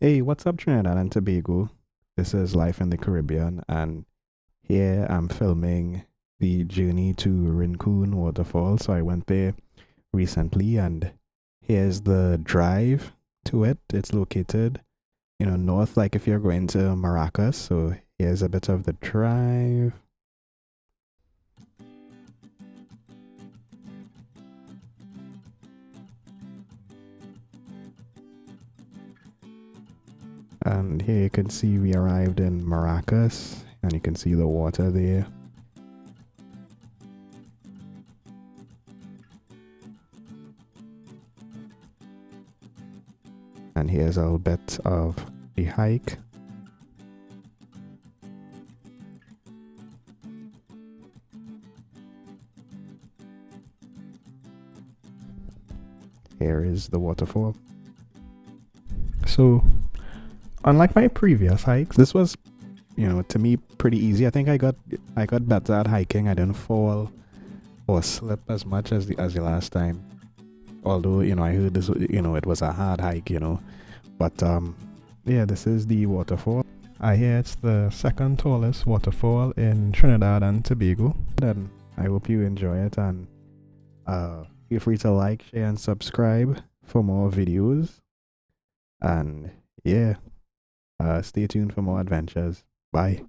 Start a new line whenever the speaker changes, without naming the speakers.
Hey, what's up, Trinidad and Tobago? This is Life in the Caribbean, and here I'm filming the journey to Rincon Waterfall. So I went there recently, and here's the drive to it. It's located, north, like if you're going to Maracas. So here's a bit of the drive. And here you can see we arrived in Maracas, and you can see the water there. And here's a little bit of the hike. Here is the waterfall. So, unlike my previous hikes, this was, to me pretty easy. I got better at hiking. I didn't fall or slip as much as the last time. Although, I heard this, it was a hard hike, But yeah, this is the waterfall. I hear it's the second tallest waterfall in Trinidad and Tobago. And I hope you enjoy it, and feel free to like, share, and subscribe for more videos. And yeah, stay tuned for more adventures. Bye.